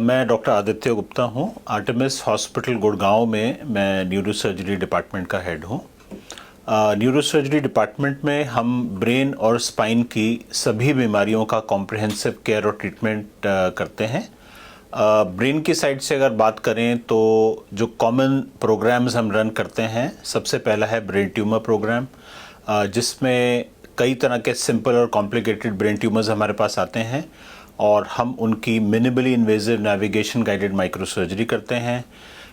मैं डॉक्टर आदित्य गुप्ता हूं। Artemis hospital Gurgaon में मैं न्यूरोसर्जरी डिपार्टमेंट का हेड हूं। न्यूरोसर्जरी डिपार्टमेंट में हम ब्रेन और स्पाइन की सभी बीमारियों का कॉम्प्रिहेंसिव केयर और ट्रीटमेंट करते हैं। ब्रेन की साइड से अगर बात करें तो जो कॉमन प्रोग्राम्स हम रन करते हैं, सबसे पहला है ब्रेन ट्यूमर प्रोग्राम, जिसमें कई तरह के सिंपल और कॉम्प्लिकेटेड ब्रेन ट्यूमर्स हमारे पास आते हैं और हम उनकी minimally invasive navigation guided microsurgery करते हैं।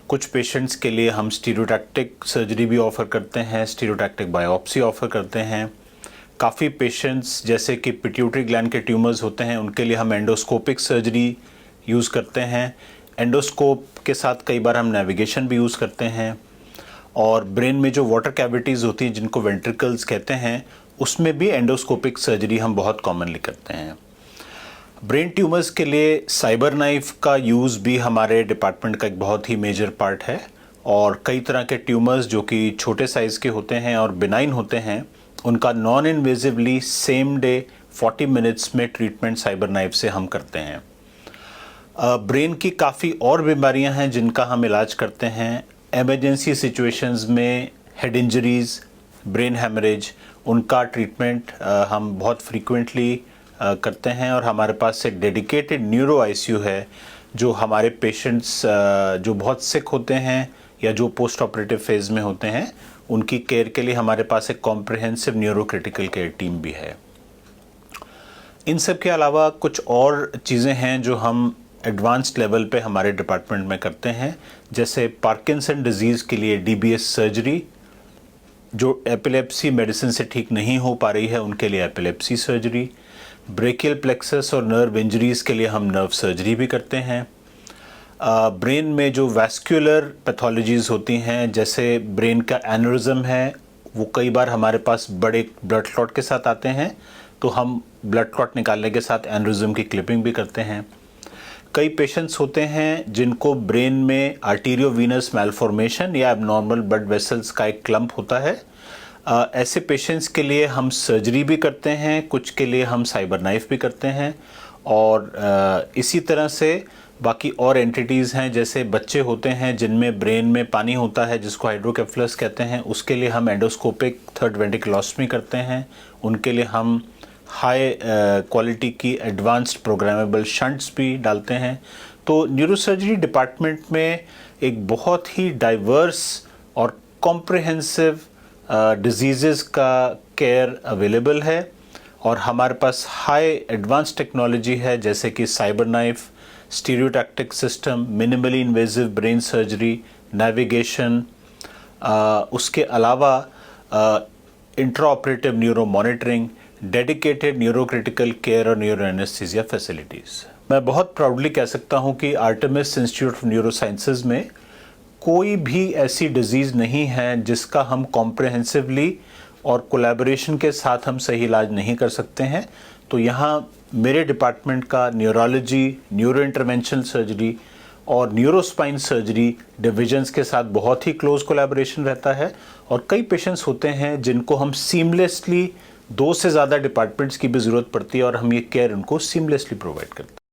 कुछ पेशेंट्स के लिए हम स्टीरियोटैक्टिक सर्जरी भी ऑफ़र करते हैं, स्टीरियोटैक्टिक बायोप्सी ऑफ़र करते हैं। काफ़ी पेशेंट्स जैसे कि पिट्यूटरी ग्लैंड के ट्यूमर्स होते हैं, उनके लिए हम एंडोस्कोपिक सर्जरी यूज़ करते हैं। एंडोस्कोप के साथ कई बार हम नेविगेशन भी यूज़ करते हैं। और ब्रेन में जो वाटर कैविटीज़ होती हैं जिनको वेंट्रिकल्स कहते हैं, उसमें भी एंडोस्कोपिक सर्जरी हम बहुत कॉमनली करते हैं। ब्रेन ट्यूमर्स के लिए साइबर नाइफ का यूज़ भी हमारे डिपार्टमेंट का एक बहुत ही मेजर पार्ट है। और कई तरह के ट्यूमर्स जो कि छोटे साइज़ के होते हैं और बिनाइन होते हैं, उनका नॉन इन्वेजिवली सेम डे 40 मिनट्स में ट्रीटमेंट साइबर नाइफ से हम करते हैं। ब्रेन की काफ़ी और बीमारियां हैं जिनका हम इलाज करते हैं। एमरजेंसी सिचुएशंस में हेड इंजरीज़, ब्रेन हैमरेज, उनका ट्रीटमेंट हम बहुत फ्रीक्वेंटली करते हैं। और हमारे पास एक डेडिकेटेड न्यूरो आईसीयू है जो हमारे पेशेंट्स जो बहुत सिक होते हैं या जो पोस्ट ऑपरेटिव फेज़ में होते हैं, उनकी केयर के लिए हमारे पास एक comprehensive neuro critical care team भी है। इन सब के अलावा कुछ और चीज़ें हैं जो हम एडवांस्ड लेवल पे हमारे डिपार्टमेंट में करते हैं, जैसे पार्किंसन डिजीज़ के लिए डीबीएस सर्जरी, जो एपिलेप्सी मेडिसिन से ठीक नहीं हो पा रही है उनके लिए एपिलेप्सी सर्जरी, ब्रेकियल प्लेक्सस और नर्व इंजरीज़ के लिए हम नर्व सर्जरी भी करते हैं। ब्रेन में जो वैस्कुलर पैथोलॉजीज़ होती हैं, जैसे ब्रेन का एन्यूरिज्म है, वो कई बार हमारे पास बड़े ब्लड क्लॉट के साथ आते हैं, तो हम ब्लड क्लॉट निकालने के साथ एन्यूरिज्म की क्लिपिंग भी करते हैं। कई पेशेंट्स होते हैं जिनको ब्रेन में आर्टीरियोवीनस मैलफॉर्मेशन या एबनॉर्मल ब्लड वेसल्स का एक क्लम्प होता है। ऐसे पेशेंट्स के लिए हम सर्जरी भी करते हैं, कुछ के लिए हम साइबर नाइफ भी करते हैं। और इसी तरह से बाकी और एंटिटीज़ हैं, जैसे बच्चे होते हैं जिनमें ब्रेन में पानी होता है जिसको हाइड्रोकेफलस कहते हैं, उसके लिए हम एंडोस्कोपिक थर्ड वेंट्रिकुलोस्टमी करते हैं। उनके लिए हम हाई क्वालिटी की एडवांस्ड प्रोग्रामेबल शंट्स भी डालते हैं। तो न्यूरोसर्जरी डिपार्टमेंट में एक बहुत ही डाइवर्स और कॉम्प्रिहेंसिव डिजीज़ का केयर अवेलेबल है। और हमारे पास हाई एडवांस टेक्नोलॉजी है, जैसे कि cyber knife, stereotactic system, minimally invasive brain surgery, navigation, उसके अलावा intra operative neuro monitoring, dedicated neuro critical care और न्यूरो एनेस्थीसिया फैसिलिटीज़। मैं बहुत प्राउडली कह सकता हूँ कि Artemis institute of neuro sciences में कोई भी ऐसी डिजीज़ नहीं है जिसका हम कॉम्प्रिहेंसिवली और कोलैबोरेशन के साथ हम सही इलाज नहीं कर सकते हैं। तो यहाँ मेरे डिपार्टमेंट का न्यूरोलॉजी, न्यूरो इंटरवेंशनल सर्जरी और न्यूरोस्पाइन सर्जरी डिविजन्स के साथ बहुत ही क्लोज कोलैबोरेशन रहता है। और कई पेशेंट्स होते हैं जिनको हम सीमलेसली 2 से ज़्यादा डिपार्टमेंट्स की भी ज़रूरत पड़ती है और हम ये केयर उनको सीमलेसली प्रोवाइड करते हैं।